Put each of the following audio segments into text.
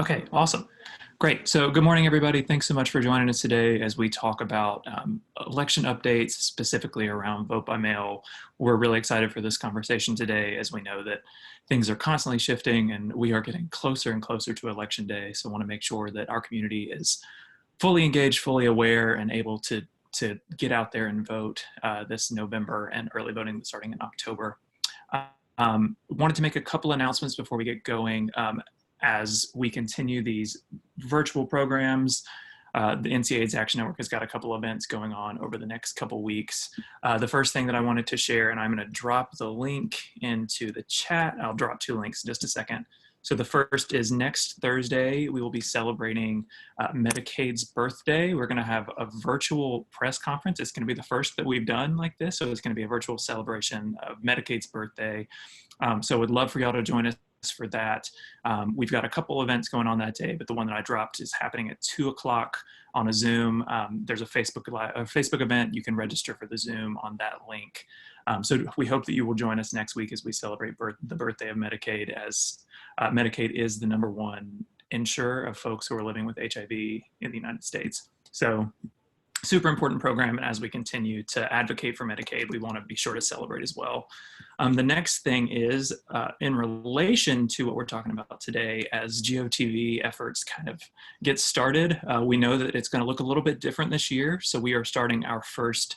Okay, awesome. Great. So good morning, everybody. Thanks so much for joining us today as we talk about election updates, specifically around vote by mail. We're really excited for this conversation today as we know that things are constantly shifting and we are getting closer and closer to election day. So I want to make sure that our community is fully engaged, fully aware, and able to get out there and vote this November and early voting starting in October. Wanted to make a couple announcements before we get going. As we continue these virtual programs, the NCAA AIDS Action Network has got a couple events going on over the next couple weeks. The first thing that I wanted to share, and I'm going to drop the link into the chat. I'll drop two links in just a second. So the first is next Thursday, we will be celebrating Medicaid's birthday. We're going to have a virtual press conference. It's going to be the first that we've done like this. So it's going to be a virtual celebration of Medicaid's birthday. So would love for y'all to join us for that. We've got a couple events going on that day, but the one that I dropped is happening at 2 o'clock on a Zoom. There's a Facebook event. You can register for the Zoom on that link. So we hope that you will join us next week as we celebrate the birthday of Medicaid, as Medicaid is the #1 insurer of folks who are living with HIV in the United States. So super important program, and as we continue to advocate for Medicaid, we want to be sure to celebrate as well. The next thing is in relation to what we're talking about today, as GOTV efforts kind of get started, we know that it's going to look a little bit different this year. So we are starting our first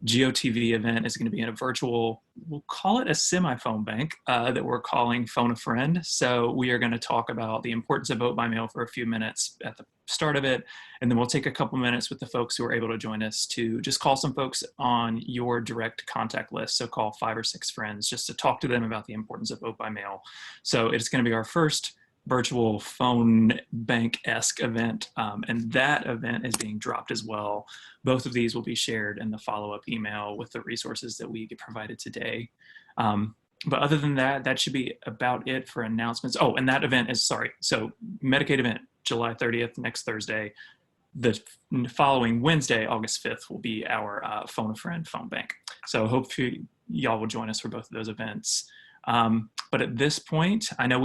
GOTV event. Is going to be in a virtual, we'll call it a semi-phone bank that we're calling Phone a Friend. So we are going to talk about the importance of vote by mail for a few minutes at the start of it. And then we'll take a couple minutes with the folks who are able to join us to just call some folks on your direct contact list. So call 5 or 6 friends just to talk to them about the importance of vote by mail. So it's going to be our first virtual phone bank-esque event, and that event is being dropped as well. Both of these will be shared in the follow-up email with the resources that we get provided today. But other than that, that should be about it for announcements. Oh, and that event is, so Medicaid event, July 30th, next Thursday. The following Wednesday, August 5th, will be our Phone a Friend phone bank. So hopefully y'all will join us for both of those events. But at this point, I know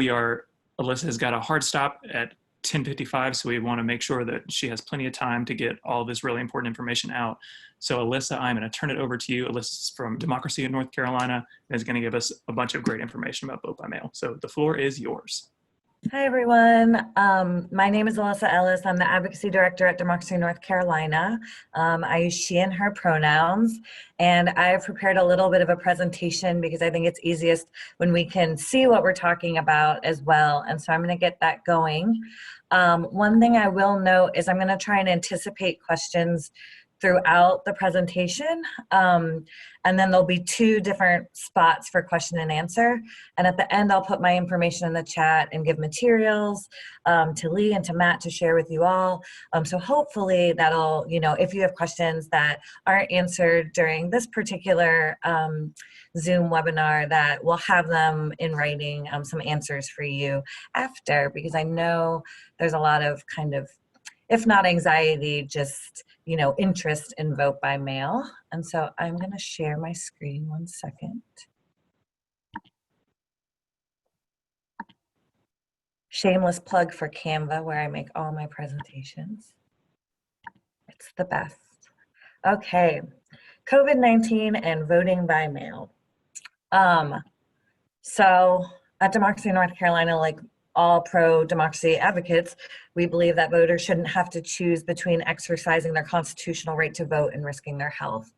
Alyssa has got a hard stop at 10:55, so we want to make sure that she has plenty of time to get all this really important information out. So Alyssa, I'm going to turn it over to you. Alyssa's from Democracy in North Carolina and is going to give us a bunch of great information about vote by mail. So the floor is yours. Hi, everyone. My name is Alyssa Ellis. I'm the Advocacy Director at Democracy North Carolina. I use she and her pronouns, and I've prepared a little bit of a presentation because I think it's easiest when we can see what we're talking about as well, and so I'm going to get that going. One thing I will note is I'm going to try and anticipate questions throughout the presentation, and then there'll be 2 different spots for question and answer, and at the end I'll put my information in the chat and give materials to Lee and to Matt to share with you all. So hopefully that'll, if you have questions that aren't answered during this particular Zoom webinar, that we'll have them in writing, some answers for you after, because I know there's a lot of kind of, if not anxiety, just interest in vote by mail. And so I'm going to share my screen 1 second. Shameless plug for Canva, where I make all my presentations. It's the best. Okay, COVID-19 and voting by mail. So at Democracy in North Carolina, like all pro-democracy advocates, we believe that voters shouldn't have to choose between exercising their constitutional right to vote and risking their health.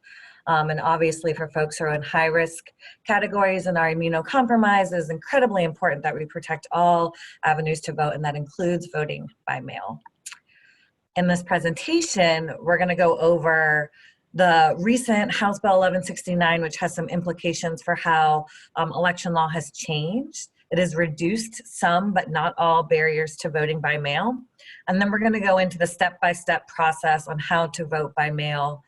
And obviously for folks who are in high-risk categories and are immunocompromised, it is incredibly important that we protect all avenues to vote, and that includes voting by mail. In this presentation, we're going to go over the recent House Bill 1169, which has some implications for how election law has changed. It has reduced some, but not all, barriers to voting by mail. And then we're going to go into the step-by-step process on how to vote by mail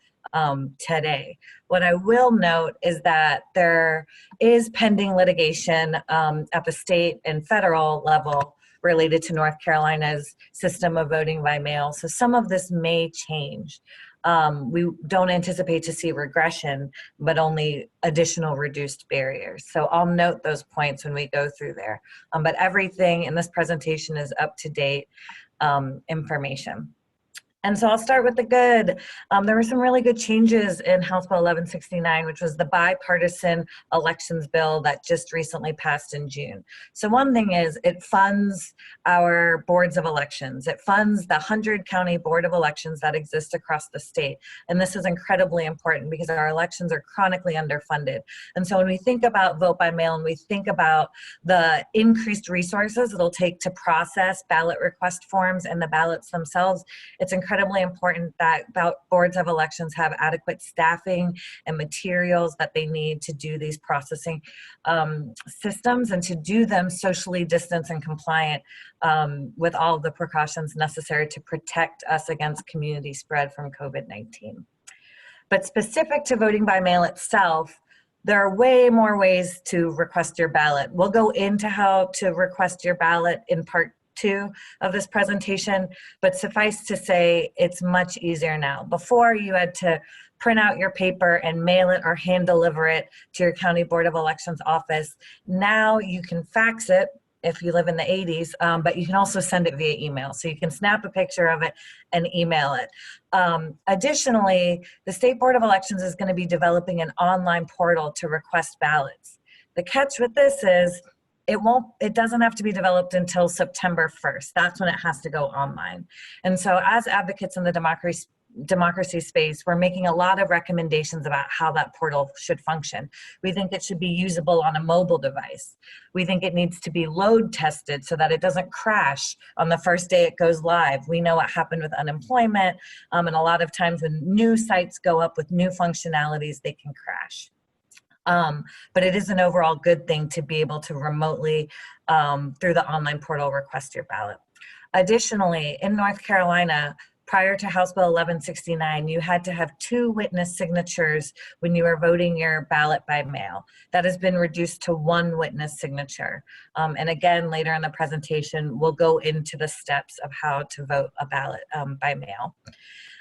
today. What I will note is that there is pending litigation at the state and federal level related to North Carolina's system of voting by mail. So some of this may change. we don't anticipate to see regression, but only additional reduced barriers. So I'll note those points when we go through there. But everything in this presentation is up-to-date information. And so I'll start with the good. There were some really good changes in House Bill 1169, which was the bipartisan elections bill that just recently passed in June. So one thing is it funds our boards of elections. It funds the 100 county board of elections that exist across the state. And this is incredibly important because our elections are chronically underfunded. And so when we think about vote by mail and we think about the increased resources it'll take to process ballot request forms and the ballots themselves, it's incredibly important that boards of elections have adequate staffing and materials that they need to do these processing systems and to do them socially distanced and compliant with all of the precautions necessary to protect us against community spread from COVID-19. But specific to voting by mail itself, there are way more ways to request your ballot. We'll go into how to request your ballot in part 2 of this presentation, but suffice to say, it's much easier now. Before, you had to print out your paper and mail it or hand deliver it to your county board of elections office. Now you can fax it if you live in the 80s, but you can also send it via email. So you can snap a picture of it and email it. Additionally, the State Board of Elections is going to be developing an online portal to request ballots. The catch with this is it doesn't have to be developed until September 1st. That's when it has to go online. And so as advocates in the democracy space, we're making a lot of recommendations about how that portal should function. We think it should be usable on a mobile device. We think it needs to be load tested so that it doesn't crash on the first day it goes live. We know what happened with unemployment, and a lot of times when new sites go up with new functionalities, they can crash. But it is an overall good thing to be able to remotely, through the online portal, request your ballot. Additionally, in North Carolina, prior to House Bill 1169, you had to have 2 witness signatures when you were voting your ballot by mail. That has been reduced to 1 witness signature. And again, later in the presentation, we'll go into the steps of how to vote a ballot by mail.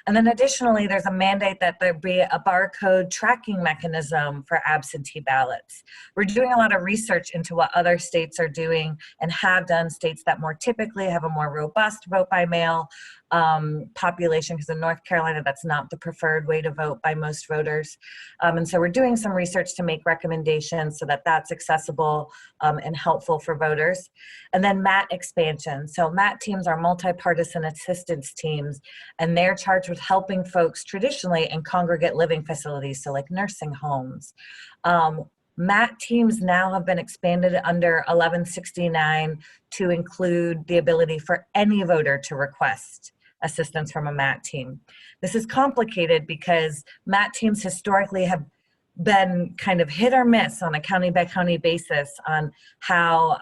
And then additionally, there's a mandate that there be a barcode tracking mechanism for absentee ballots. We're doing a lot of research into what other states are doing and have done, states that more typically have a more robust vote by mail population, because in North Carolina, that's not the preferred way to vote by most voters. And so we're doing some research to make recommendations so that that's accessible and helpful for voters. And then MAT expansion. So MAT teams are multi-partisan assistance teams, and they're charged with helping folks traditionally in congregate living facilities, so like nursing homes. MAT teams now have been expanded under 1169 to include the ability for any voter to request assistance from a MAT team. This is complicated because MAT teams historically have been kind of hit or miss on a county by county basis on how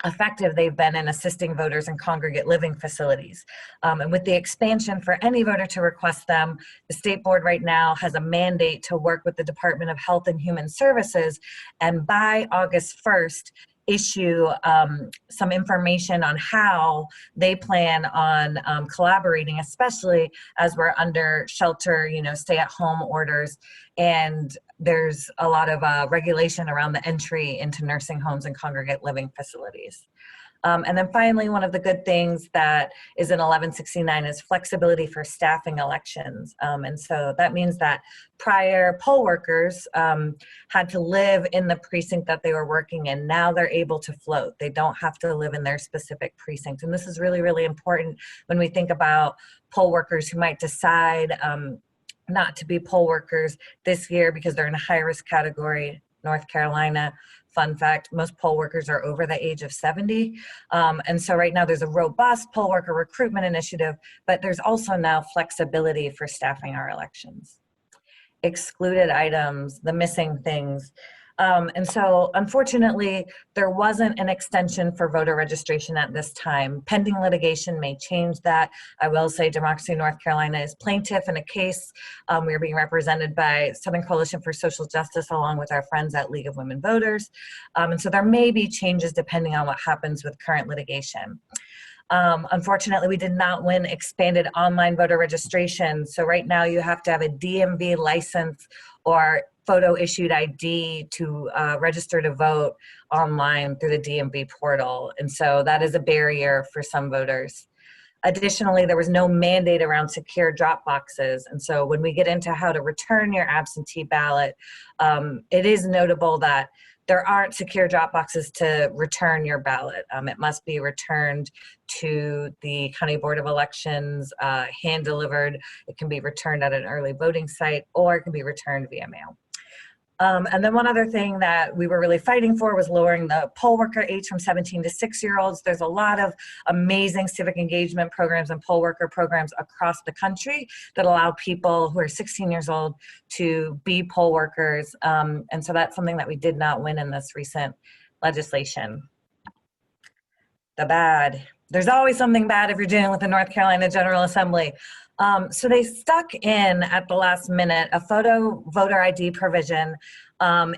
effective they've been in assisting voters in congregate living facilities. And with the expansion for any voter to request them, the state board right now has a mandate to work with the Department of Health and Human Services, and by August 1st, issue some information on how they plan on collaborating, especially as we're under shelter, stay-at-home orders, and there's a lot of regulation around the entry into nursing homes and congregate living facilities. And then finally, one of the good things that is in 1169 is flexibility for staffing elections. And so that means that prior poll workers had to live in the precinct that they were working in. Now they're able to float. They don't have to live in their specific precinct. And this is really, really important when we think about poll workers who might decide not to be poll workers this year because they're in a high-risk category. North Carolina, fun fact, most poll workers are over the age of 70. And so right now there's a robust poll worker recruitment initiative, but there's also now flexibility for staffing our elections. Excluded items, the missing things. And so unfortunately, there wasn't an extension for voter registration at this time. Pending litigation may change that. I will say Democracy North Carolina is plaintiff in a case. We are being represented by Southern Coalition for Social Justice along with our friends at League of Women Voters. And so there may be changes depending on what happens with current litigation. Unfortunately, we did not win expanded online voter registration. So right now you have to have a DMV license or photo issued ID to register to vote online through the DMV portal. And so that is a barrier for some voters. Additionally, there was no mandate around secure drop boxes. And so when we get into how to return your absentee ballot, it is notable that there aren't secure drop boxes to return your ballot. It must be returned to the County Board of Elections, hand delivered. It can be returned at an early voting site, or it can be returned via mail. And then one other thing that we were really fighting for was lowering the poll worker age from 17 to 6-year-olds. There's a lot of amazing civic engagement programs and poll worker programs across the country that allow people who are 16 years old to be poll workers. And so that's something that we did not win in this recent legislation. The bad. There's always something bad if you're dealing with the North Carolina General Assembly. So they stuck in at the last minute a photo voter ID provision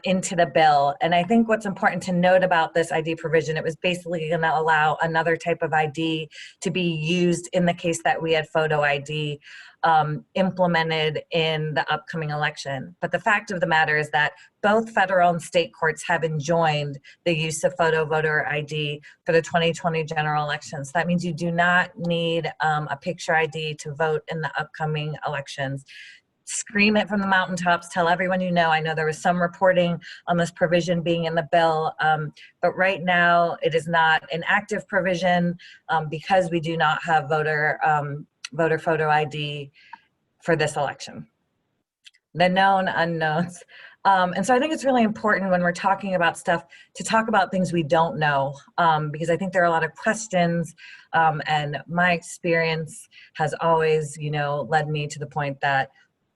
into the bill. And I think what's important to note about this ID provision, it was basically going to allow another type of ID to be used in the case that we had photo ID implemented in the upcoming election. But the fact of the matter is that both federal and state courts have enjoined the use of photo voter ID for the 2020 general elections. That means you do not need a picture ID to vote in the upcoming elections. Scream it from the mountaintops, tell everyone you know. I know there was some reporting on this provision being in the bill, but right now it is not an active provision because we do not have voter photo ID for this election. The known unknowns. And so I think it's really important when we're talking about stuff to talk about things we don't know, because I think there are a lot of questions, and my experience has always, led me to the point that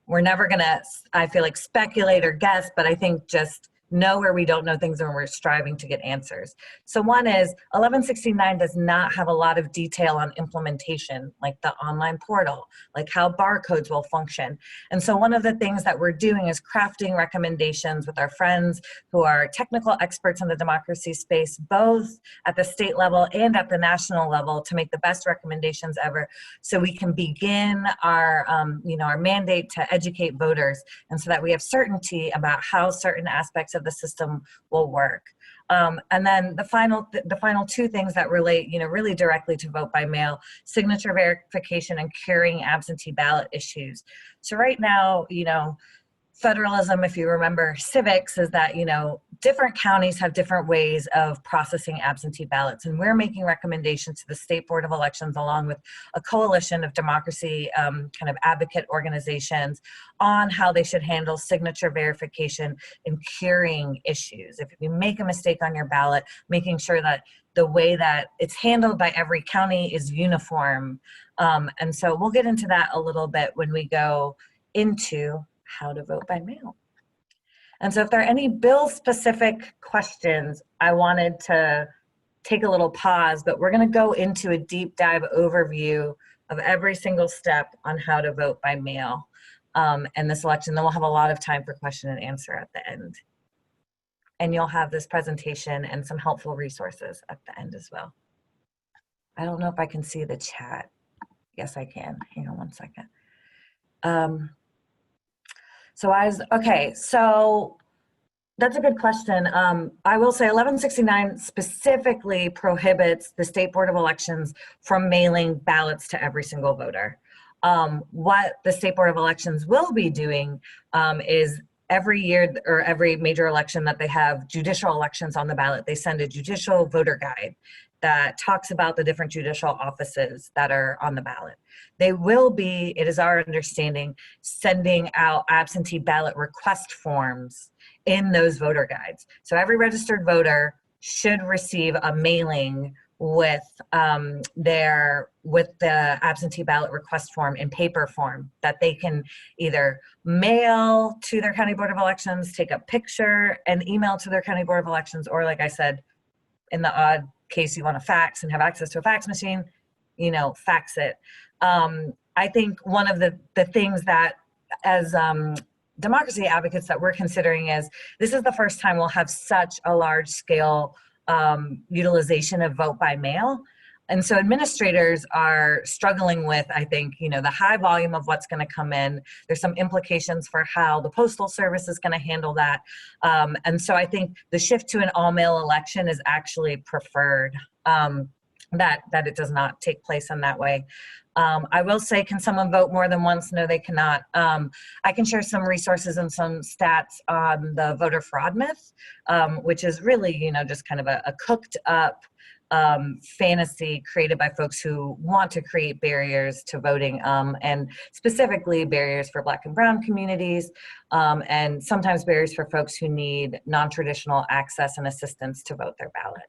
we're never gonna, I feel like, speculate or guess, but I think just know where we don't know things and we're striving to get answers. So one is 1169 does not have a lot of detail on implementation, like the online portal, like how barcodes will function. And so one of the things that we're doing is crafting recommendations with our friends who are technical experts in the democracy space, both at the state level and at the national level, to make the best recommendations ever so we can begin our, our mandate to educate voters, and so that we have certainty about how certain aspects of the system will work. And then the final two things that relate, really directly to vote by mail: signature verification and curing absentee ballot issues. So right now, federalism, if you remember civics, is that, different counties have different ways of processing absentee ballots. And we're making recommendations to the State Board of Elections, along with a coalition of democracy kind of advocate organizations, on how they should handle signature verification and curing issues. If you make a mistake on your ballot, making sure that the way that it's handled by every county is uniform. And so we'll get into that a little bit when we go into how to vote by mail. And so if there are any bill-specific questions, I wanted to take a little pause, but we're going to go into a deep dive overview of every single step on how to vote by mail in this election. Then we'll have a lot of time for question and answer at the end. And you'll have this presentation and some helpful resources at the end as well. I don't know if I can see the chat. Yes, I can. Hang on one second. So that's a good question. I will say 1169 specifically prohibits the State Board of Elections from mailing ballots to every single voter. What the State Board of Elections will be doing is every year, or every major election that they have judicial elections on the ballot, they send a judicial voter guide that talks about the different judicial offices that are on the ballot. They will be, it is our understanding, sending out absentee ballot request forms in those voter guides. So every registered voter should receive a mailing with the absentee ballot request form in paper form that they can either mail to their County Board of Elections, take a picture and email to their County Board of Elections, or, like I said, in the odd case you want to fax and have access to a fax machine, fax it. I think one of the things that, as democracy advocates, that we're considering is this is the first time we'll have such a large scale utilization of vote by mail. And so administrators are struggling with, I think, the high volume of what's going to come in. There's some implications for how the Postal Service is going to handle that. And so I think the shift to an all-mail election is actually preferred, that it does not take place in that way. I will say, can someone vote more than once? No, they cannot. I can share some resources and some stats on the voter fraud myth, which is really, just kind of a cooked up fantasy created by folks who want to create barriers to voting, and specifically barriers for Black and Brown communities, and sometimes barriers for folks who need non-traditional access and assistance to vote their ballot.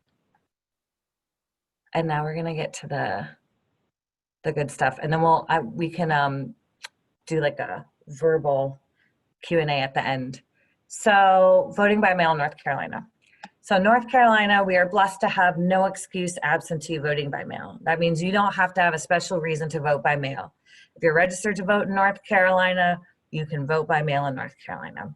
And now we're going to get to the good stuff, and then we can do like a verbal Q&A at the end. So voting by mail in North Carolina. So North Carolina, we are blessed to have no excuse absentee voting by mail. That means you don't have to have a special reason to vote by mail. If you're registered to vote in North Carolina, you can vote by mail in North Carolina.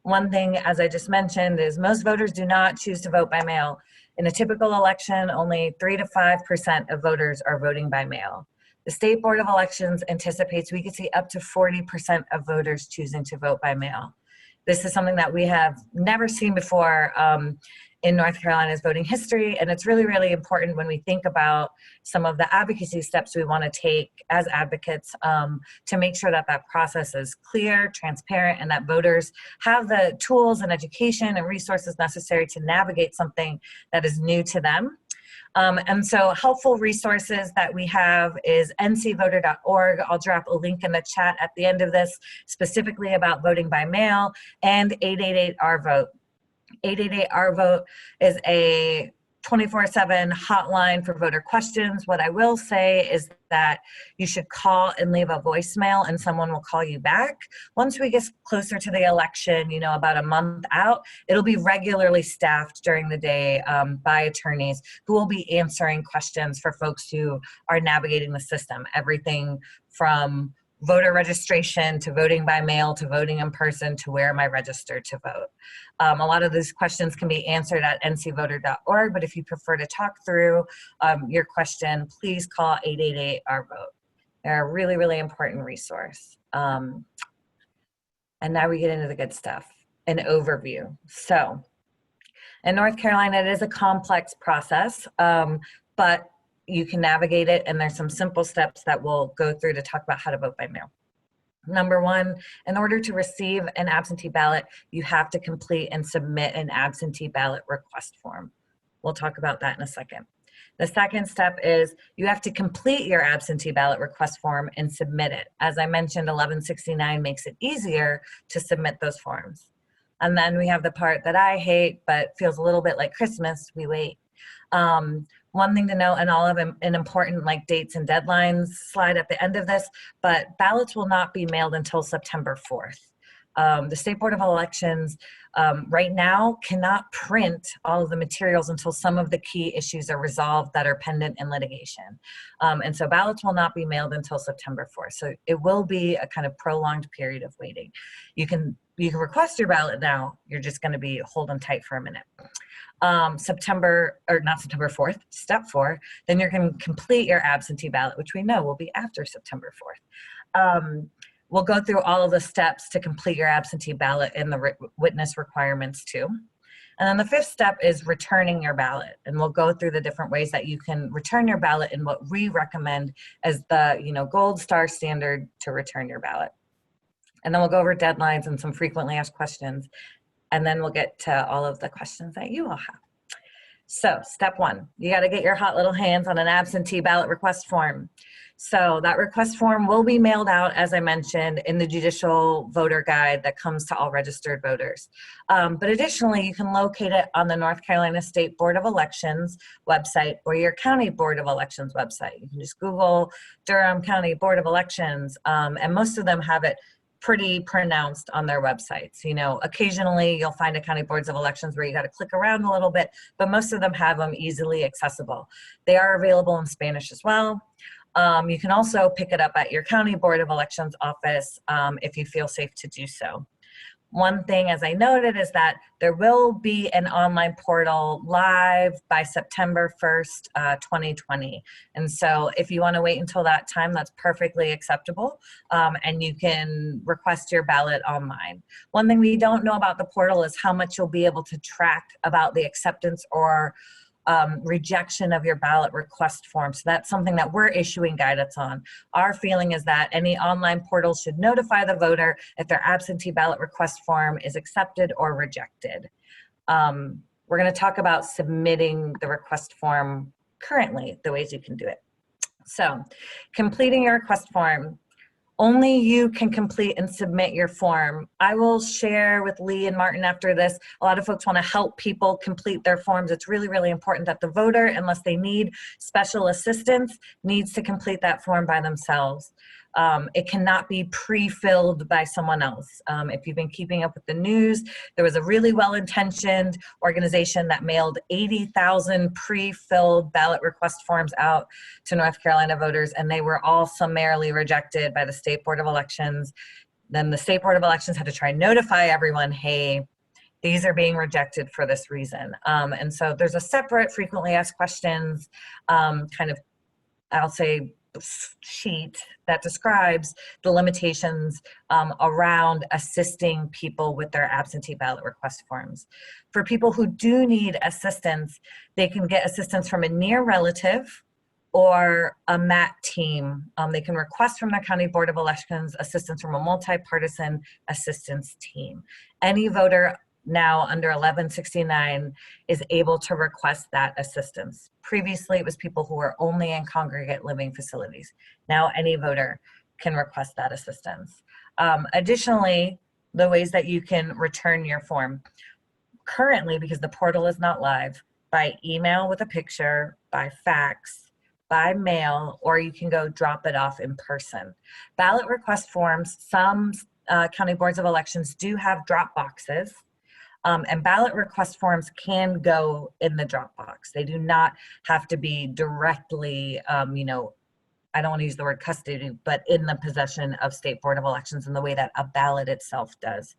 One thing, as I just mentioned, is most voters do not choose to vote by mail. In a typical election, only 3 to 5% of voters are voting by mail. The State Board of Elections anticipates we could see up to 40% of voters choosing to vote by mail. This is something that we have never seen before in North Carolina's voting history, and it's really, really important when we think about some of the advocacy steps we want to take as advocates to make sure that that process is clear, transparent, and that voters have the tools and education and resources necessary to navigate something that is new to them. And so helpful resources that we have is ncvoter.org. I'll drop a link in the chat at the end of this specifically about voting by mail, and 888-RVOTE. 888-RVOTE is a 24/7 hotline for voter questions. What I will say is that you should call and leave a voicemail and someone will call you back. Once we get closer to the election, about a month out, it'll be regularly staffed during the day by attorneys who will be answering questions for folks who are navigating the system. Everything from voter registration to voting by mail to voting in person to where am I registered to vote. A lot of these questions can be answered at ncvoter.org, but if you prefer to talk through your question, please call 888-RVOTE. They're a really, really important resource. And now we get into the good stuff, an overview. So in North Carolina, it is a complex process, but you can navigate it, and there's some simple steps that we'll go through to talk about how to vote by mail. Number one, in order to receive an absentee ballot, you have to complete and submit an absentee ballot request form. We'll talk about that in a second. The second step is you have to complete your absentee ballot request form and submit it. As I mentioned, 1169 makes it easier to submit those forms. And then we have the part that I hate, but feels a little bit like Christmas, we wait. One thing to note, and all of them, an important dates and deadlines slide at the end of this, but ballots will not be mailed until September 4th. The State Board of Elections right now cannot print all of the materials until some of the key issues are resolved that are pendent in litigation. And so ballots will not be mailed until September 4th. So it will be a kind of prolonged period of waiting. You can request your ballot now. You're just going to be holding tight for a minute. Not September 4th, step 4, then you're going to complete your absentee ballot, which we know will be after September 4th. We'll go through all of the steps to complete your absentee ballot and the witness requirements too. And then the fifth step is returning your ballot. And we'll go through the different ways that you can return your ballot and what we recommend as the gold star standard to return your ballot. And then we'll go over deadlines and some frequently asked questions. And then we'll get to all of the questions that you all have. So step 1, you got to get your hot little hands on an absentee ballot request form. So that request form will be mailed out, as I mentioned, in the judicial voter guide that comes to all registered voters. But additionally, you can locate it on the North Carolina State Board of Elections website or your County Board of Elections website. You can just Google Durham County Board of Elections, and most of them have it pretty pronounced on their websites. Occasionally you'll find a county boards of elections where you got to click around a little bit, but most of them have them easily accessible. They are available in Spanish as well. You can also pick it up at your county board of elections office if you feel safe to do so. One thing, as I noted, is that there will be an online portal live by September 1st, 2020. And so if you want to wait until that time, that's perfectly acceptable. And you can request your ballot online. One thing we don't know about the portal is how much you'll be able to track about the acceptance or rejection of your ballot request form. So that's something that we're issuing guidance on. Our feeling is that any online portal should notify the voter if their absentee ballot request form is accepted or rejected. We're going to talk about submitting the request form currently, the ways you can do it. So completing your request form. Only you can complete and submit your form. I will share with Lee and Martin after this. A lot of folks want to help people complete their forms. It's really, really important that the voter, unless they need special assistance, needs to complete that form by themselves. It cannot be pre-filled by someone else. If you've been keeping up with the news, there was a really well-intentioned organization that mailed 80,000 pre-filled ballot request forms out to North Carolina voters, and they were all summarily rejected by the State Board of Elections. Then the State Board of Elections had to try and notify everyone, hey, these are being rejected for this reason. And so there's a separate frequently asked questions I'll say, sheet that describes the limitations around assisting people with their absentee ballot request forms. For people who do need assistance, they can get assistance from a near relative or a MAT team. They can request from their County Board of Elections assistance from a multi-partisan assistance team. Any voter now under 1169 is able to request that assistance. Previously, it was people who were only in congregate living facilities. Now any voter can request that assistance. Additionally, the ways that you can return your form. Currently, because the portal is not live, by email with a picture, by fax, by mail, or you can go drop it off in person. Ballot request forms, some county boards of elections do have drop boxes. And ballot request forms can go in the Dropbox. They do not have to be directly, I don't want to use the word custody, but in the possession of State Board of Elections in the way that a ballot itself does.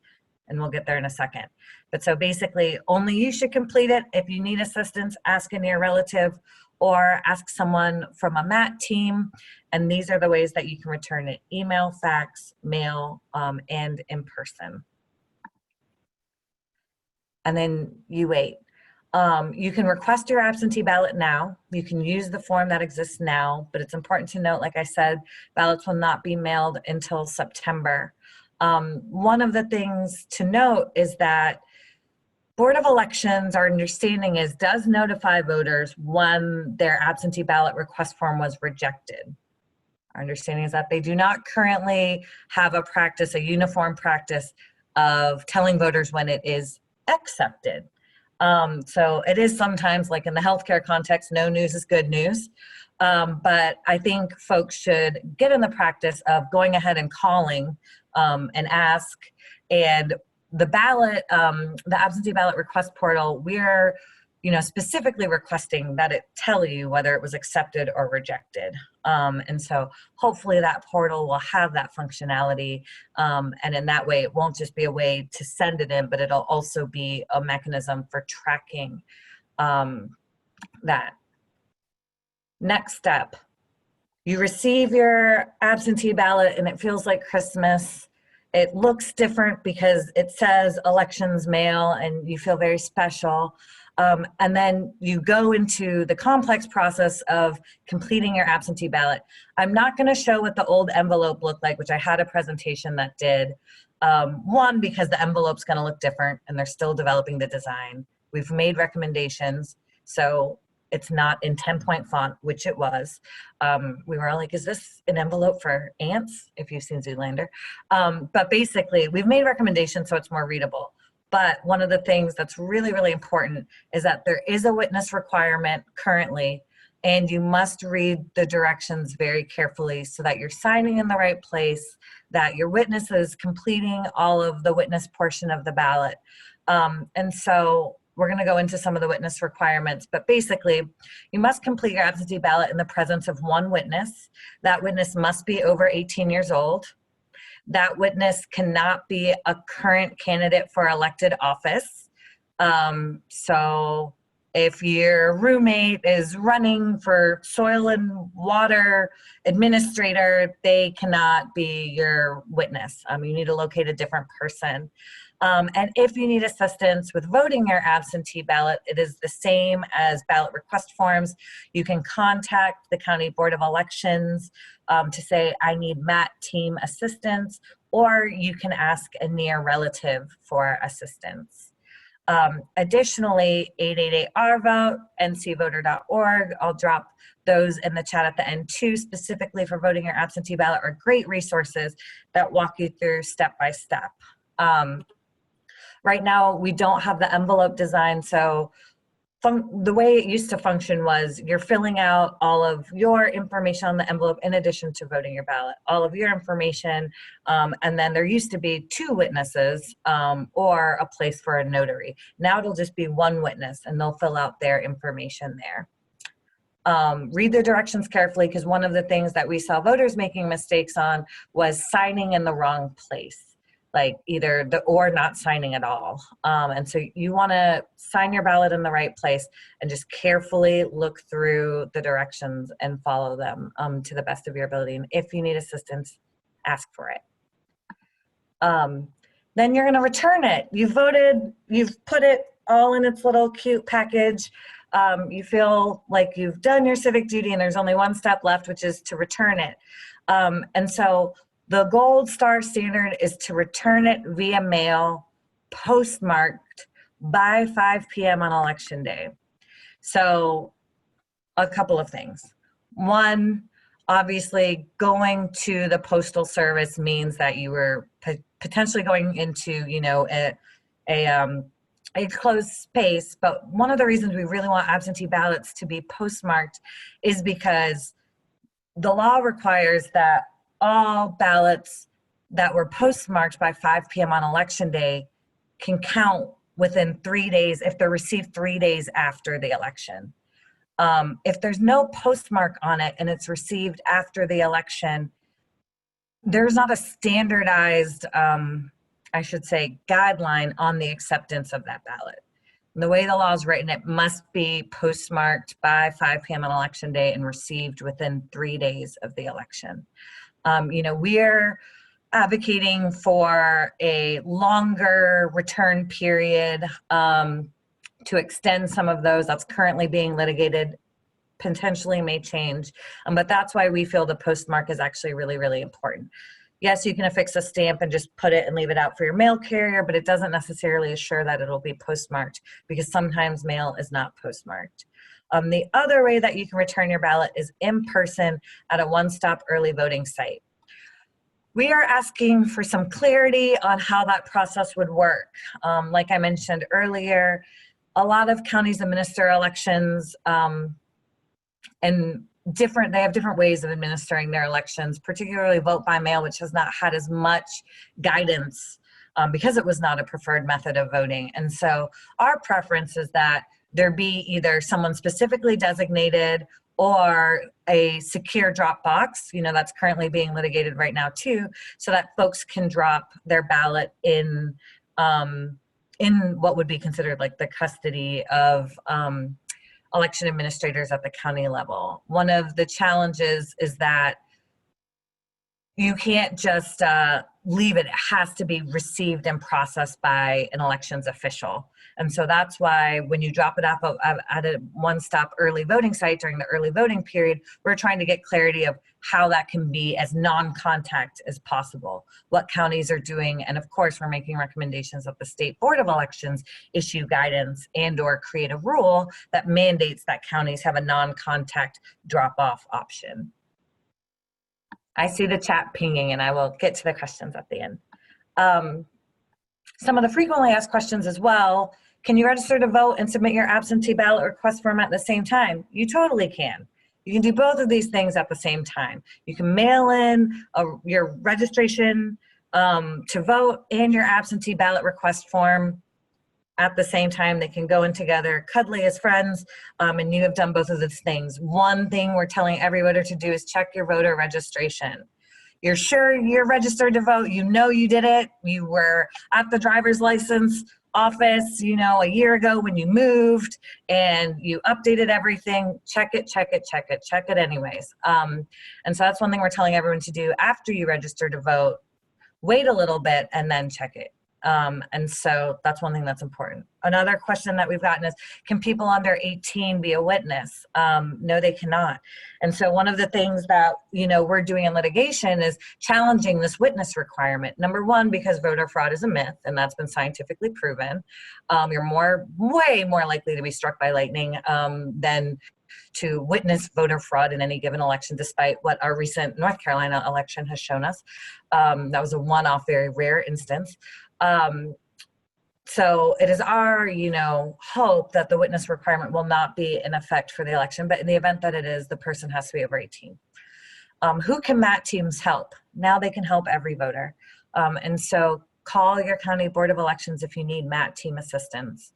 And we'll get there in a second. But so basically, only you should complete it. If you need assistance, ask a near relative or ask someone from a MAT team. And these are the ways that you can return it: email, fax, mail, and in person. And then you wait. You can request your absentee ballot now. You can use the form that exists now, but it's important to note, like I said, ballots will not be mailed until September. One of the things to note is that Board of Elections, our understanding is, does notify voters when their absentee ballot request form was rejected. Our understanding is that they do not currently have a practice, a uniform practice of telling voters when it is accepted. So it is sometimes, like in the healthcare context, no news is good news. But I think folks should get in the practice of going ahead and calling and ask. And the ballot, the absentee ballot request portal, we're specifically requesting that it tell you whether it was accepted or rejected. And so hopefully that portal will have that functionality. And in that way, it won't just be a way to send it in, but it'll also be a mechanism for tracking that. Next step, you receive your absentee ballot and it feels like Christmas. It looks different because it says elections mail and you feel very special. And then you go into the complex process of completing your absentee ballot. I'm not going to show what the old envelope looked like, which I had a presentation that did. One, because the envelope's going to look different and they're still developing the design. We've made recommendations, so it's not in 10-point font, which it was. We were all like, is this an envelope for ants? If you've seen Zoolander. But basically, we've made recommendations so it's more readable. But one of the things that's really, really important is that there is a witness requirement currently, and you must read the directions very carefully so that you're signing in the right place, that your witness is completing all of the witness portion of the ballot. And so we're going to go into some of the witness requirements, but basically you must complete your absentee ballot in the presence of one witness. That witness must be over 18 years old. That witness cannot be a current candidate for elected office. So if your roommate is running for soil and water administrator, they cannot be your witness. You need to locate a different person. And if you need assistance with voting your absentee ballot, it is the same as ballot request forms. You can contact the County Board of Elections to say, I need Matt team assistance, or you can ask a near relative for assistance. Additionally, 888-OUR-VOTE, ncvoter.org, I'll drop those in the chat at the end too, specifically for voting your absentee ballot, are great resources that walk you through step by step. Right now, we don't have the envelope design, so the way it used to function was you're filling out all of your information on the envelope in addition to voting your ballot, all of your information, and then there used to be 2 witnesses or a place for a notary. Now it'll just be 1 witness and they'll fill out their information there. Read the directions carefully, because one of the things that we saw voters making mistakes on was signing in the wrong place, like either or not signing at all. And so you want to sign your ballot in the right place and just carefully look through the directions and follow them to the best of your ability. And if you need assistance, ask for it. Then you're going to return it. You voted, you've put it all in its little cute package. You feel like you've done your civic duty and there's only one step left, which is to return it. And so the gold star standard is to return it via mail, postmarked by 5 p.m. on election day. So a couple of things. One, obviously going to the postal service means that you were potentially going into, you know, a closed space. But one of the reasons we really want absentee ballots to be postmarked is because the law requires that all ballots that were postmarked by 5 p.m. on election day can count within 3 days if they're received 3 days after the election. If there's no postmark on it and it's received after the election, there's not a standardized, I should say, guideline on the acceptance of that ballot. And the way the law is written, it must be postmarked by 5 p.m. on election day and received within 3 days of the election. You know, we're advocating for a longer return period to extend some of those. That's currently being litigated, potentially may change, but that's why we feel the postmark is actually really, really important. Yes, you can affix a stamp and just put it and leave it out for your mail carrier, but it doesn't necessarily assure that it'll be postmarked, because sometimes mail is not postmarked. The other way that you can return your ballot is in person at a one-stop early voting site. We are asking for some clarity on how that process would work. Like I mentioned earlier, a lot of counties administer elections and they have different ways of administering their elections, particularly vote by mail, which has not had as much guidance because it was not a preferred method of voting. And so our preference is that there be either someone specifically designated or a secure drop box, you know, that's currently being litigated right now too, so that folks can drop their ballot in what would be considered like the custody of election administrators at the county level. One of the challenges is that you can't just leave it. It has to be received and processed by an elections official. And so that's why when you drop it off at a one-stop early voting site during the early voting period, we're trying to get clarity of how that can be as non-contact as possible, what counties are doing, and of course we're making recommendations that the State Board of Elections issue guidance and or create a rule that mandates that counties have a non-contact drop-off option. I see the chat pinging and I will get to the questions at the end. Some of the frequently asked questions as well: can you register to vote and submit your absentee ballot request form at the same time? You totally can. You can do both of these things at the same time. You can mail in your registration to vote and your absentee ballot request form at the same time. They can go in together, cuddly as friends, and you have done both of those things. One thing we're telling every voter to do is check your voter registration. you're sure you're registered to vote, you know you did it, you were at the driver's license office, you know, a year ago when you moved and you updated everything, check it, check it, check it, check it anyways. And so that's one thing we're telling everyone to do after you register to vote. Wait a little bit and then check it. And so that's one thing that's important. Another question that we've gotten is, can people under 18 be a witness? No, they cannot. And so one of the things that, you know, we're doing in litigation is challenging this witness requirement. Number one, because voter fraud is a myth, and that's been scientifically proven. You're way more likely to be struck by lightning than to witness voter fraud in any given election, despite what our recent North Carolina election has shown us. That was a one-off, very rare instance. So it is our, you know, hope that the witness requirement will not be in effect for the election, but in the event that it is, the person has to be over 18. Who can MAT teams help? Now they can help every voter. And so call your county board of elections if you need MAT team assistance.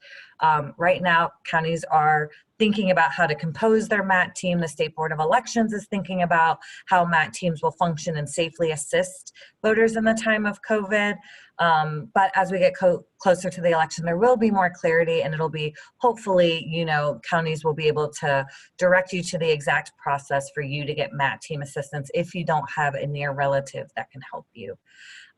Right now, counties are thinking about how to compose their MAT team. The State Board of Elections is thinking about how MAT teams will function and safely assist voters in the time of COVID. But as we get closer to the election, there will be more clarity, and it'll be, hopefully, you know, counties will be able to direct you to the exact process for you to get MAT team assistance if you don't have a near relative that can help you.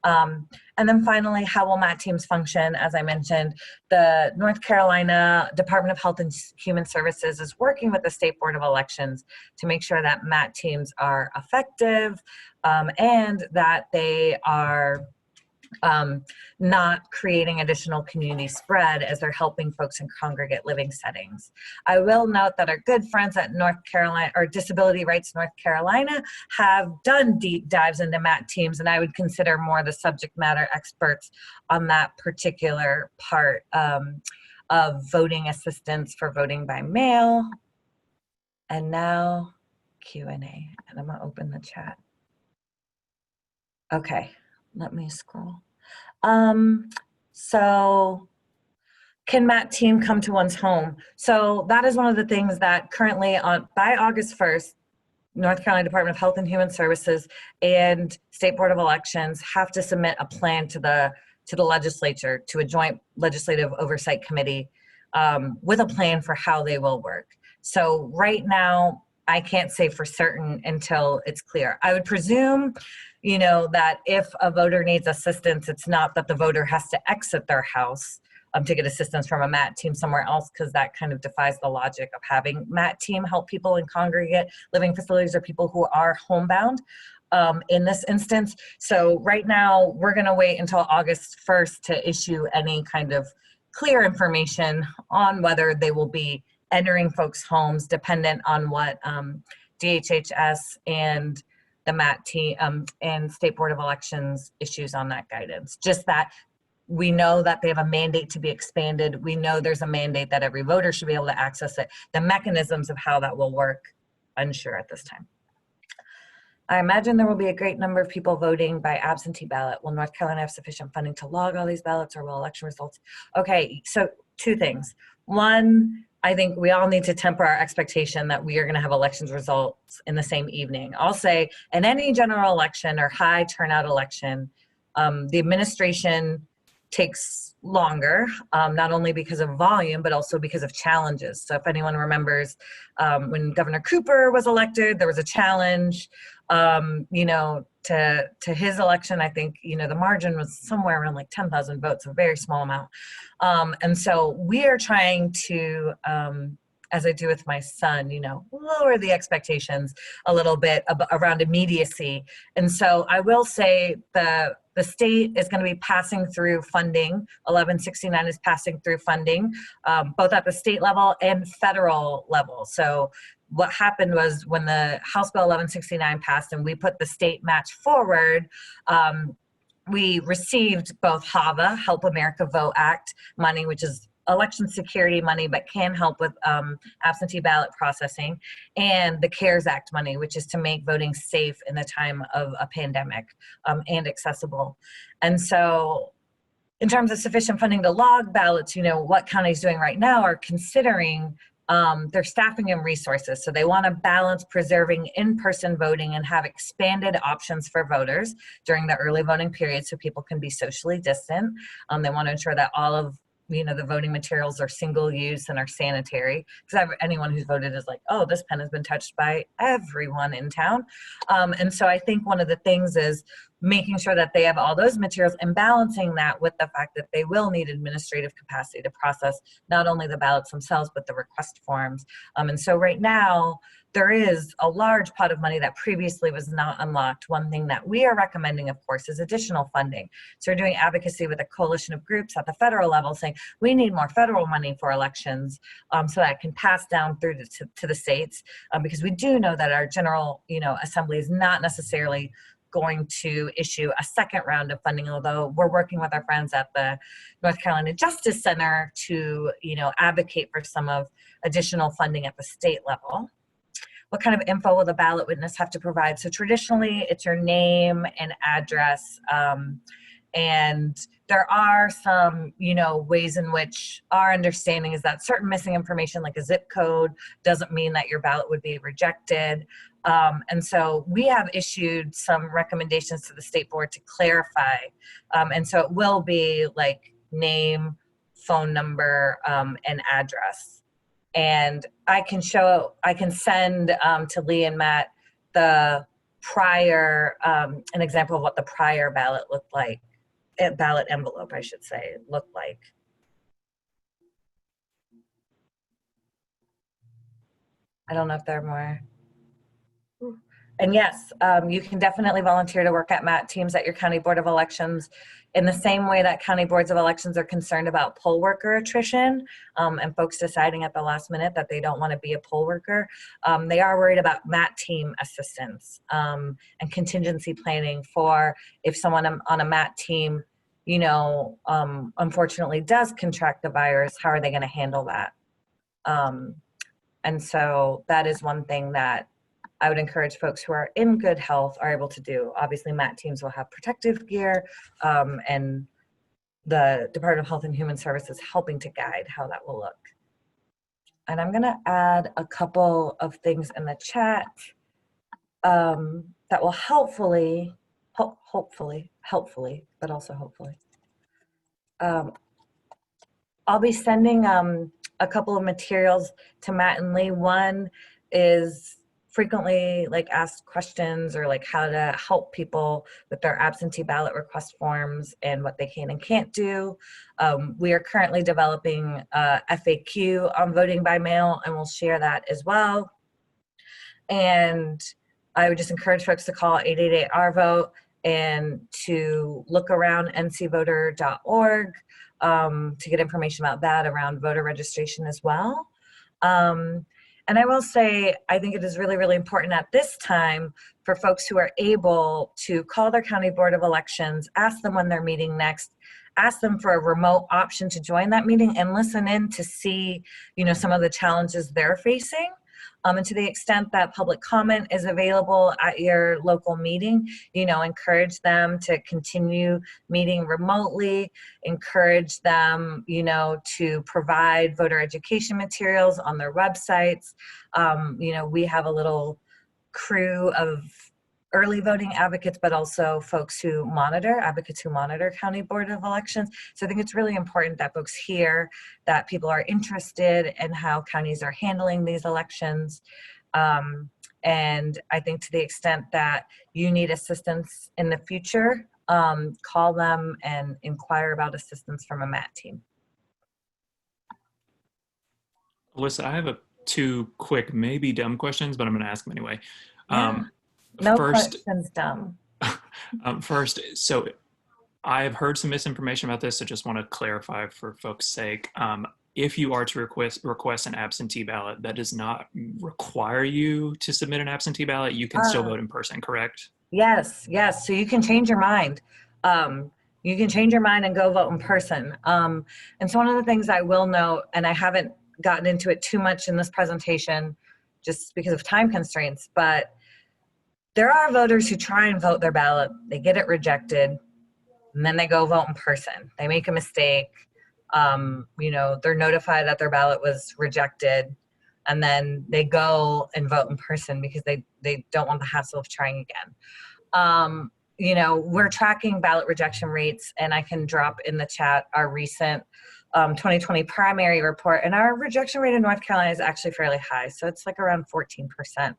And then finally, how will MAT teams function? As I mentioned, the North Carolina Department of Health and Human Services is working with the State Board of Elections to make sure that MAT teams are effective and that they are not creating additional community spread as they're helping folks in congregate living settings. I will note that our good friends at North Carolina, or Disability Rights North Carolina, have done deep dives into MAT teams, and I would consider more the subject matter experts on that particular part of voting assistance for voting by mail. And now Q&A, and I'm gonna open the chat. Okay, let me scroll. So can MAT team come to one's home? So that is one of the things that currently by August 1st, North Carolina Department of Health and Human Services and State Board of Elections have to submit a plan to the legislature, to a joint legislative oversight committee with a plan for how they will work. So right now, I can't say for certain until it's clear. I would presume, you know, that if a voter needs assistance, it's not that the voter has to exit their house to get assistance from a MAT team somewhere else, because that kind of defies the logic of having MAT team help people in congregate living facilities or people who are homebound in this instance. So right now, we're gonna wait until August 1st to issue any kind of clear information on whether they will be entering folks' homes, dependent on what DHHS and the MAT team and State Board of Elections issues on that guidance. Just that we know that they have a mandate to be expanded. We know there's a mandate that every voter should be able to access it. The mechanisms of how that will work, unsure at this time. I imagine there will be a great number of people voting by absentee ballot. Will North Carolina have sufficient funding to log all these ballots, or will election results? Okay, so two things. One, I think we all need to temper our expectation that we are going to have elections results in the same evening. I'll say in any general election or high turnout election, the administration takes longer, not only because of volume, but also because of challenges. So if anyone remembers when Governor Cooper was elected, there was a challenge, you know, to his election. I think, you know, the margin was somewhere around like 10,000 votes, a very small amount. And so we are trying to, as I do with my son, you know, lower the expectations a little bit around immediacy. And so I will say the state is going to be passing through funding. 1169 is passing through funding, both at the state level and federal level. So what happened was when the House Bill 1169 passed and we put the state match forward, we received both HAVA, Help America Vote Act money, which is election security money, but can help with absentee ballot processing, and the CARES Act money, which is to make voting safe in the time of a pandemic and accessible. And so in terms of sufficient funding to log ballots, you know, what counties doing right now are considering their staffing and resources. So they want to balance preserving in-person voting and have expanded options for voters during the early voting period so people can be socially distant. They want to ensure that all of the voting materials are single use and are sanitary, because anyone who's voted is like, oh, this pen has been touched by everyone in town. And so I think one of the things is making sure that they have all those materials and balancing that with the fact that they will need administrative capacity to process not only the ballots themselves, but the request forms. And so right now, there is a large pot of money that previously was not unlocked. One thing that we are recommending, of course, is additional funding. So we're doing advocacy with a coalition of groups at the federal level saying we need more federal money for elections, so that it can pass down through to the states, because we do know that our general assembly is not necessarily going to issue a second round of funding, although we're working with our friends at the North Carolina Justice Center to advocate for some of additional funding at the state level. What kind of info will the ballot witness have to provide? So traditionally, it's your name and address. And there are some, ways in which our understanding is that certain missing information, like a zip code, doesn't mean that your ballot would be rejected. And so we have issued some recommendations to the state board to clarify. And so it will be like name, phone number, and address. And I can send to Lee and Matt the prior, an example of what the prior ballot looked like, ballot envelope, I should say, looked like. I don't know if there are more. And yes, you can definitely volunteer to work at MAT teams at your County Board of Elections in the same way that county boards of elections are concerned about poll worker attrition, and folks deciding at the last minute that they don't want to be a poll worker. They are worried about MAT team assistance and contingency planning for if someone on a MAT team, unfortunately does contract the virus, how are they going to handle that? And so that is one thing that I would encourage folks who are in good health are able to do. Obviously, MAT teams will have protective gear, and the Department of Health and Human Services helping to guide how that will look. And I'm gonna add a couple of things in the chat that will hopefully, but also hopefully. I'll be sending a couple of materials to Matt and Lee. One is frequently asked questions, or how to help people with their absentee ballot request forms and what they can and can't do. We are currently developing a FAQ on voting by mail, and we'll share that as well. And I would just encourage folks to call 888-RVOTE and to look around ncvoter.org to get information about that around voter registration as well. And I will say, I think it is really, really important at this time for folks who are able to call their County Board of Elections, ask them when they're meeting next, ask them for a remote option to join that meeting and listen in to see, some of the challenges they're facing. And to the extent that public comment is available at your local meeting, encourage them to continue meeting remotely, encourage them, to provide voter education materials on their websites. We have a little crew of early voting advocates, but also advocates who monitor County Board of Elections. So I think it's really important that folks hear that people are interested in how counties are handling these elections. And I think to the extent that you need assistance in the future, call them and inquire about assistance from a MAT team. Alyssa, I have two quick, maybe dumb questions, but I'm going to ask them anyway. Yeah. No questions dumb. First, so I've heard some misinformation about this, so just want to clarify for folks' sake. If you are to request an absentee ballot, that does not require you to submit an absentee ballot. You can still vote in person, correct? Yes. So you can change your mind. You can change your mind and go vote in person. And so one of the things I will note, and I haven't gotten into it too much in this presentation just because of time constraints, but there are voters who try and vote their ballot, they get it rejected, and then they go vote in person. They make a mistake, they're notified that their ballot was rejected. and then they go and vote in person because they don't want the hassle of trying again. You know, we're tracking ballot rejection rates, and I can drop in the chat our recent 2020 primary report, and our rejection rate in North Carolina is actually fairly high. So it's like around 14%.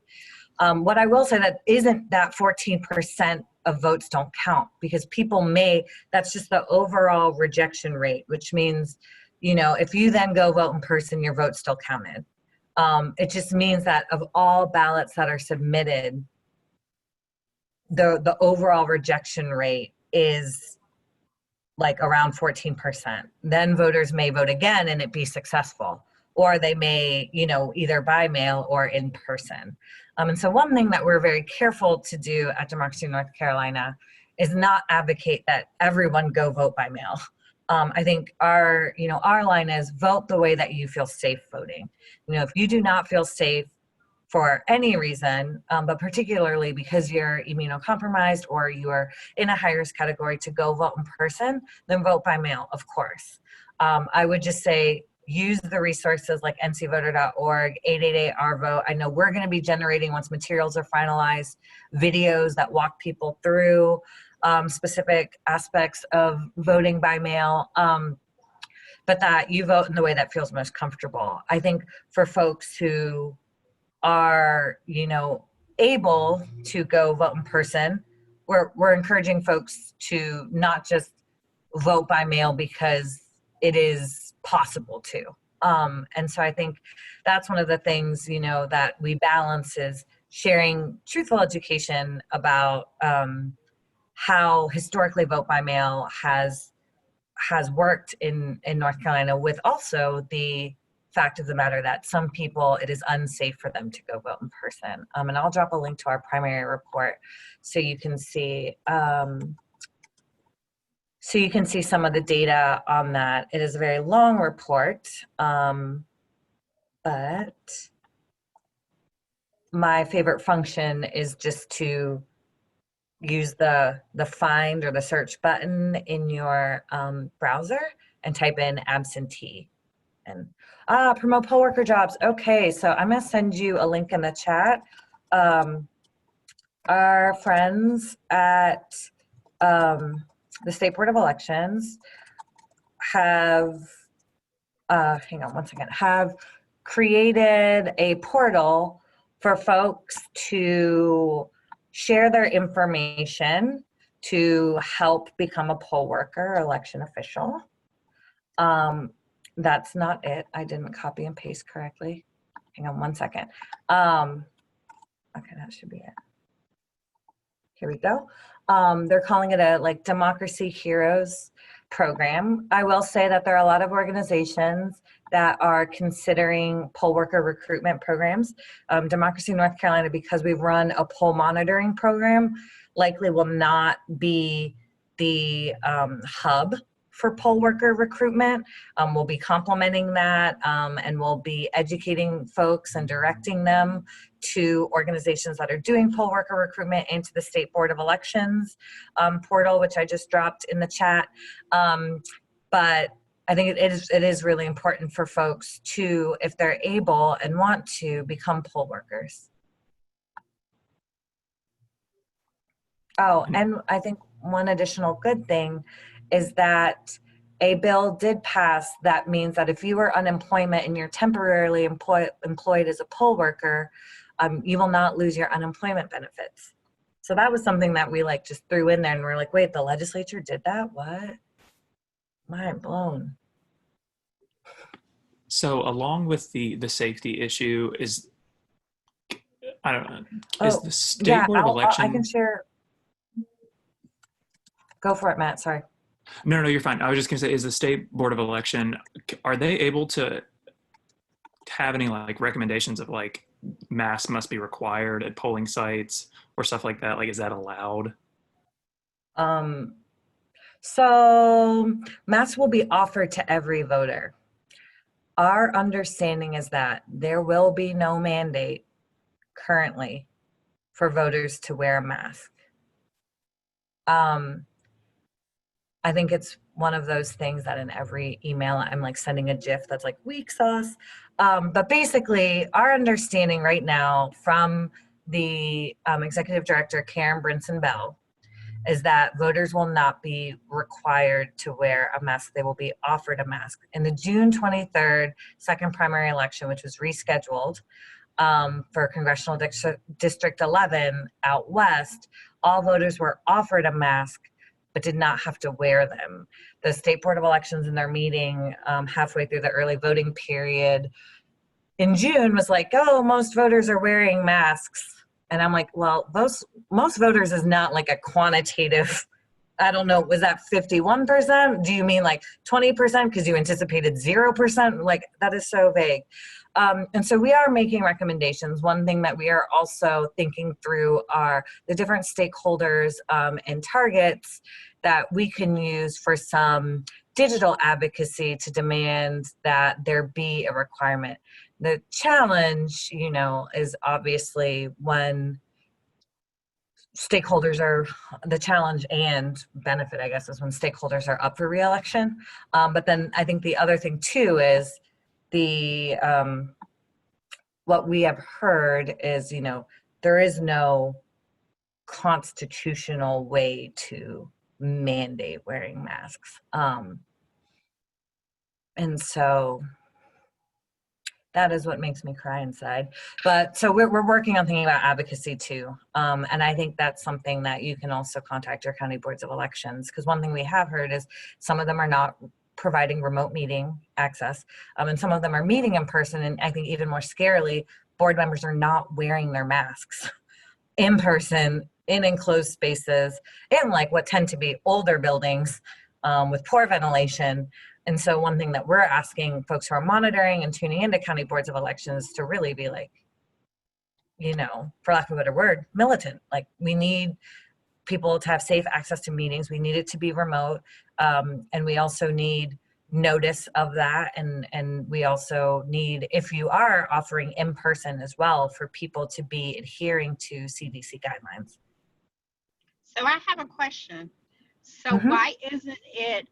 What I will say that isn't that 14% of votes don't count, because people may, that's just the overall rejection rate, which means, you know, if you then go vote in person, your vote's still counted. It just means that of all ballots that are submitted, the overall rejection rate is like around 14%. Then voters may vote again and it be successful, or they may, you know, either by mail or in person. And so one thing that we're very careful to do at Democracy North Carolina is not advocate that everyone go vote by mail. I think our line is vote the way that you feel safe voting. You know, if you do not feel safe for any reason, but particularly because you're immunocompromised or you're in a high risk category to go vote in person, then vote by mail, of course. I would just say use the resources like ncvoter.org, 888-OUR-VOTE. I know we're going to be generating, once materials are finalized, videos that walk people through specific aspects of voting by mail. But that you vote in the way that feels most comfortable. I think for folks who are, you know, able to go vote in person, we're encouraging folks to not just vote by mail because it is possible to. And so I think that's one of the things, you know, that we balance is sharing truthful education about how historically vote by mail has worked in North Carolina, with also the fact of the matter that some people, it is unsafe for them to go vote in person. And I'll drop a link to our primary report so you can see some of the data on that. It is a very long report, but my favorite function is just to use the find or the search button in your browser and type in absentee. And promote poll worker jobs. Okay, so I'm gonna send you a link in the chat. Our friends at the State Board of Elections have, hang on one second, have created a portal for folks to share their information to help become a poll worker or election official. That's not it. I didn't copy and paste correctly. Hang on one second. Okay, that should be it. Here we go. They're calling it a like Democracy Heroes program. I will say that there are a lot of organizations that are considering poll worker recruitment programs. Democracy North Carolina, because we've run a poll monitoring program, likely will not be the hub for poll worker recruitment. We'll be complementing that, and we'll be educating folks and directing them to organizations that are doing poll worker recruitment into the State Board of Elections portal, which I just dropped in the chat. But I think it is really important for folks to, if they're able and want to, become poll workers. Oh, and I think one additional good thing is that a bill did pass that means that if you were unemployment and you're temporarily employed as a poll worker, you will not lose your unemployment benefits. So that was something that we like just threw in there, and we're like, wait, the legislature did that? What? Mind blown. So along with the safety issue is, I don't know, is the State Board of Election. I can share. Go for it, Matt, sorry. No, you're fine. I was just gonna say, is the State Board of Election, are they able to have any like recommendations of like masks must be required at polling sites or stuff like that? Like, is that allowed? So masks will be offered to every voter. Our understanding is that there will be no mandate currently for voters to wear a mask. I think it's one of those things that in every email I'm like sending a GIF that's like weak sauce. But basically, our understanding right now from the executive director, Karen Brinson Bell, is that voters will not be required to wear a mask. They will be offered a mask. In the June 23rd second primary election, which was rescheduled for Congressional District 11 out west, all voters were offered a mask but did not have to wear them. The State Board of Elections in their meeting halfway through the early voting period in June was like, oh, most voters are wearing masks. And I'm like, well, most voters is not like a quantitative, I don't know, was that 51%? Do you mean like 20% because you anticipated 0%? Like, that is so vague. And so we are making recommendations. One thing that we are also thinking through are the different stakeholders and targets that we can use for some digital advocacy to demand that there be a requirement. The challenge, you know, is obviously when stakeholders are, the challenge and benefit, I guess, is when stakeholders are up for re-election. But then I think the other thing too is the, what we have heard is, you know, there is no constitutional way to mandate wearing masks. And so that is what makes me cry inside. But so we're working on thinking about advocacy too. And I think that's something that you can also contact your county boards of elections, because one thing we have heard is some of them are not providing remote meeting access, and some of them are meeting in person. And I think even more scarily, board members are not wearing their masks in person, in enclosed spaces, in like what tend to be older buildings with poor ventilation. And so one thing that we're asking folks who are monitoring and tuning into county boards of elections to really be like, you know, for lack of a better word, militant. Like, we need people to have safe access to meetings. We need it to be remote. And we also need notice of that. And we also need, if you are offering in person as well, for people to be adhering to CDC guidelines. So I have a question. So why isn't it,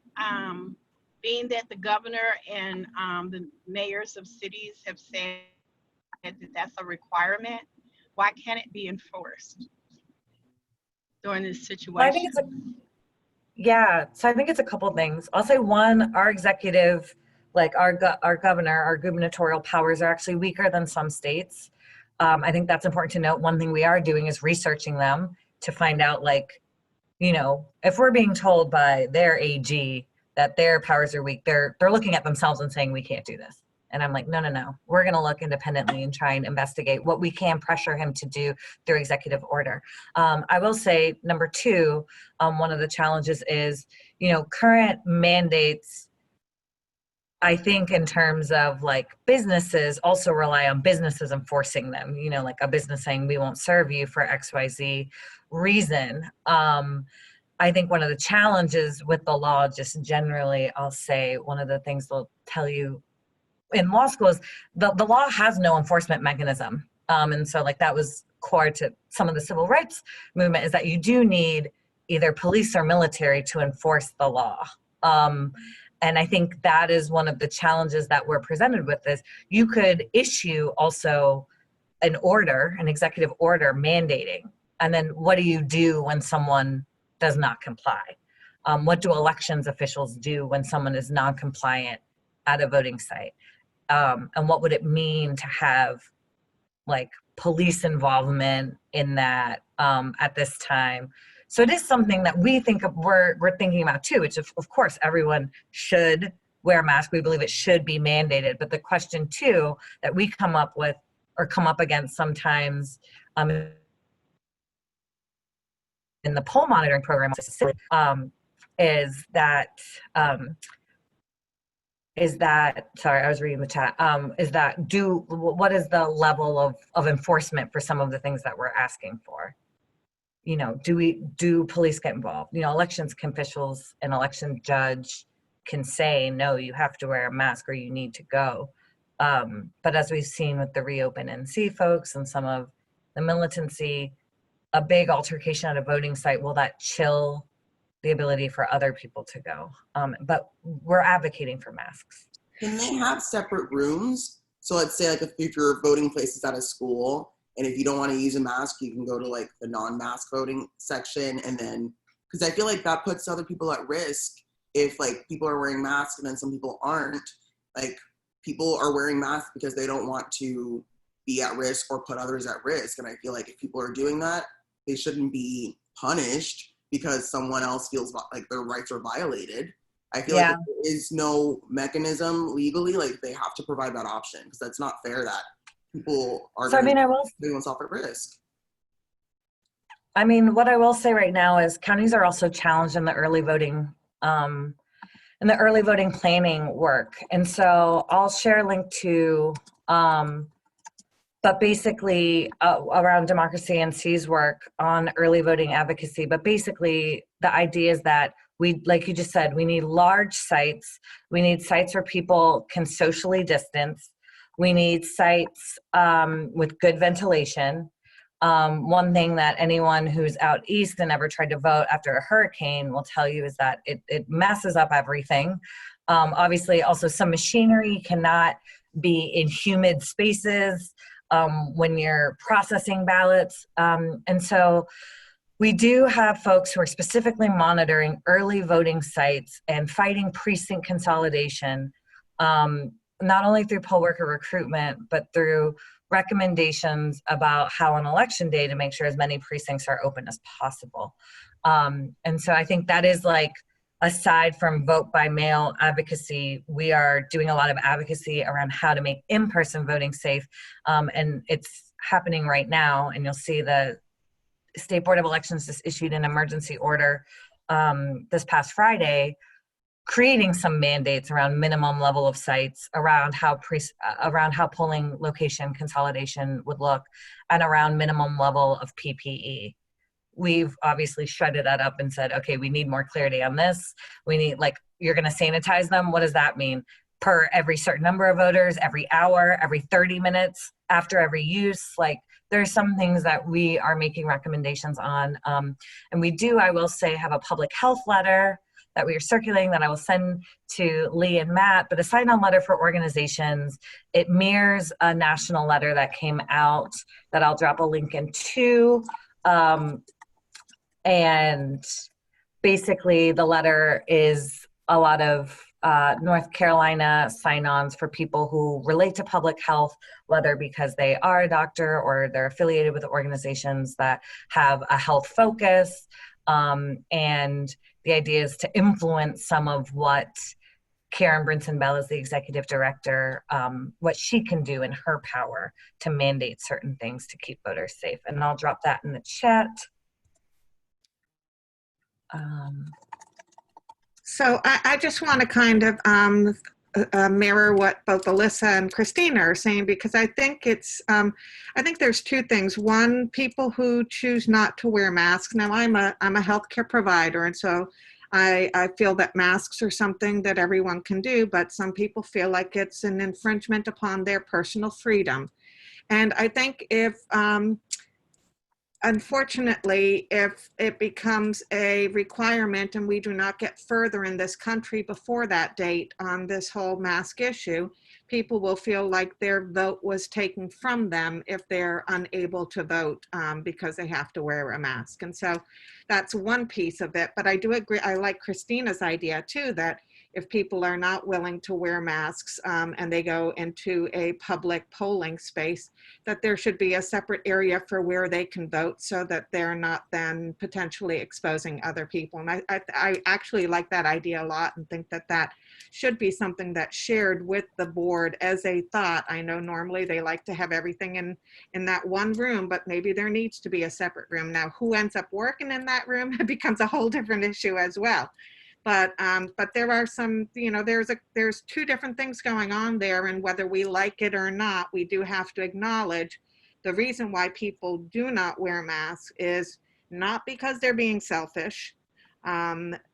being that the governor and the mayors of cities have said that that's a requirement, why can't it be enforced during this situation? Well, I think it's so I think it's a couple things. I'll say one, our executive, like our governor, our gubernatorial powers are actually weaker than some states. I think that's important to note. One thing we are doing is researching them to find out, like, you know, if we're being told by their AG that their powers are weak, they're looking at themselves and saying, we can't do this. And I'm like, no. We're going to look independently and try and investigate what we can pressure him to do through executive order. I will say, number two, one of the challenges is, you know, current mandates, I think in terms of like businesses also rely on businesses enforcing them, you know, like a business saying, we won't serve you for XYZ reason. I think one of the challenges with the law, just generally, I'll say one of the things they'll tell you in law school is the law has no enforcement mechanism. And so like that was core to some of the civil rights movement, is that you do need either police or military to enforce the law. And I think that is one of the challenges that we're presented with, is you could issue also an order, an executive order mandating, and then what do you do when someone does not comply? What do elections officials do when someone is non-compliant at a voting site? And what would it mean to have like police involvement in that at this time? So it is something that we think of, we're thinking about too, which of course everyone should wear a mask. We believe it should be mandated. But the question too that we come up with or come up against sometimes in the poll monitoring program is that sorry, I was reading the chat, is that what is the level of enforcement for some of the things that we're asking for? You know, do police get involved? You know, elections officials, an election judge can say, no, you have to wear a mask or you need to go. But as we've seen with the Reopen NC folks and some of the militancy, a big altercation at a voting site, will that chill the ability for other people to go. But we're advocating for masks. Can they have separate rooms? So let's say like if your voting place is at a school, and if you don't want to use a mask, you can go to like the non-mask voting section, and then, because I feel like that puts other people at risk if like people are wearing masks and then some people aren't. Like people are wearing masks because they don't want to be at risk or put others at risk. And I feel like if people are doing that, they shouldn't be punished because someone else feels like their rights are violated. I feel like if there is no mechanism legally, like they have to provide that option, because that's not fair that people are So, I mean, I will putting themselves at risk. I mean, what I will say right now is counties are also challenged in the early voting planning work. And so I'll share a link to, but basically around Democracy NC's work on early voting advocacy. But basically the idea is that we, like you just said, we need large sites. We need sites where people can socially distance. We need sites with good ventilation. One thing that anyone who's out east and ever tried to vote after a hurricane will tell you is that it messes up everything. Obviously, also some machinery cannot be in humid spaces when you're processing ballots. And so we do have folks who are specifically monitoring early voting sites and fighting precinct consolidation, not only through poll worker recruitment, but through recommendations about how on election day to make sure as many precincts are open as possible. And so I think that is like, aside from vote by mail advocacy, we are doing a lot of advocacy around how to make in-person voting safe. And it's happening right now. And you'll see the State Board of Elections just issued an emergency order this past Friday, creating some mandates around minimum level of sites, around how polling location consolidation would look, and around minimum level of PPE. We've obviously shredded that up and said, okay, we need more clarity on this. We need, like, you're going to sanitize them. What does that mean? Per every certain number of voters, every hour, every 30 minutes, after every use? Like, there's some things that we are making recommendations on. And we do, I will say, have a public health letter that we are circulating that I will send to Lee and Matt, but a sign-on letter for organizations. It mirrors a national letter that came out that I'll drop a link into. And basically the letter is a lot of North Carolina sign-ons for people who relate to public health, whether because they are a doctor or they're affiliated with organizations that have a health focus. And the idea is to influence some of what Karen Brinson Bell is the executive director, what she can do in her power to mandate certain things to keep voters safe. And I'll drop that in the chat. So I just want to kind of mirror what both Alyssa and Christina are saying, because I think it's, I think there's two things. One, people who choose not to wear masks. Now I'm a healthcare provider, and so I feel that masks are something that everyone can do, but some people feel like it's an infringement upon their personal freedom. And I think if, unfortunately, if it becomes a requirement and we do not get further in this country before that date on this whole mask issue, people will feel like their vote was taken from them if they're unable to vote because they have to wear a mask. And so that's one piece of it. But I do agree, I like Christina's idea too, that if people are not willing to wear masks and they go into a public polling space, that there should be a separate area for where they can vote so that they're not then potentially exposing other people. And I actually like that idea a lot and think that that should be something that's shared with the board as a thought. I know normally they like to have everything in that one room, but maybe there needs to be a separate room. Now, who ends up working in that room becomes a whole different issue as well. But there are some, you know, there's two different things going on there, and whether we like it or not, we do have to acknowledge the reason why people do not wear masks is not because they're being selfish.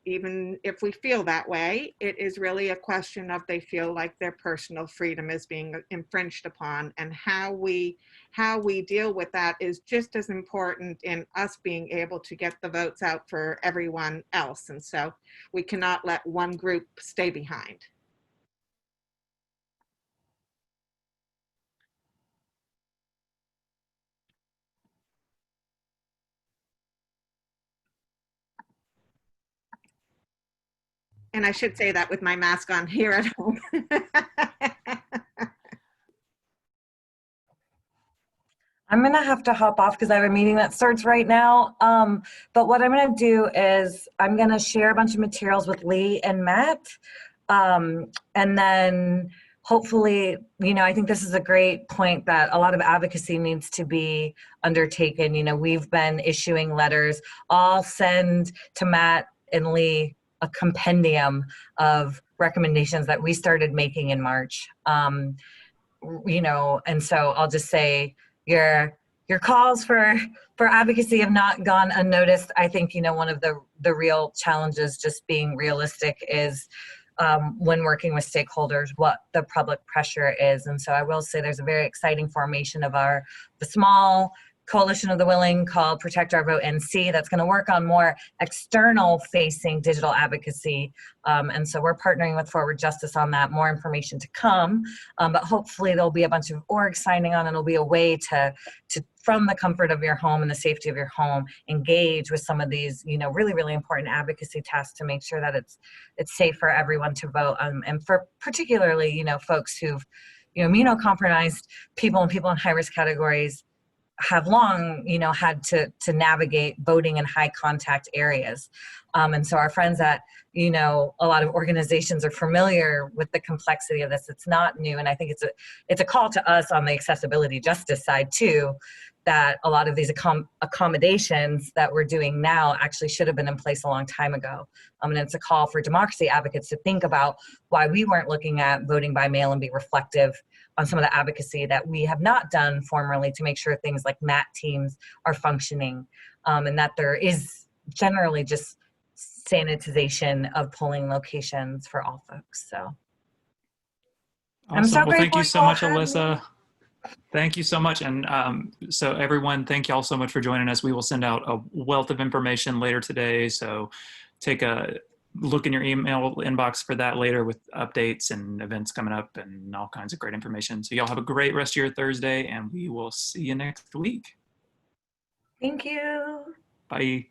Even if we feel that way, it is really a question of they feel like their personal freedom is being infringed upon, and how we deal with that is just as important in us being able to get the votes out for everyone else. And so we cannot let one group stay behind. And I should say that with my mask on here at home. I'm going to have to hop off because I have a meeting that starts right now. But what I'm going to do is I'm going to share a bunch of materials with Lee and Matt. And then hopefully, I think this is a great point that a lot of advocacy needs to be undertaken. We've been issuing letters. I'll send to Matt and Lee a compendium of recommendations that we started making in March. And so I'll just say your calls for advocacy have not gone unnoticed. I think, one of the real challenges, just being realistic, is when working with stakeholders, what the public pressure is. And so I will say there's a very exciting formation of the small Coalition of the Willing called Protect Our Vote NC that's going to work on more external facing digital advocacy. And so we're partnering with Forward Justice on that. More information to come, but hopefully there'll be a bunch of orgs signing on, and it'll be a way to from the comfort of your home and the safety of your home, engage with some of these, really, really important advocacy tasks to make sure that it's safe for everyone to vote. And for particularly, folks who've, immunocompromised people and people in high risk categories have long, had to navigate voting in high contact areas. And so our friends at, a lot of organizations are familiar with the complexity of this. It's not new. And I think it's a call to us on the accessibility justice side too, that a lot of these accommodations that we're doing now actually should have been in place a long time ago. And it's a call for democracy advocates to think about why we weren't looking at voting by mail and be reflective on some of the advocacy that we have not done formally to make sure things like MAT teams are functioning, and that there is generally just sanitization of polling locations for all folks. So Awesome. I'm so well, grateful. thank you so all much, had me. Alyssa. Thank you so much. And so everyone, thank you all so much for joining us. We will send out a wealth of information later today. So take a look in your email inbox for that later, with updates and events coming up and all kinds of great information. So y'all have a great rest of your Thursday, and we will see you next week. Thank you. Bye.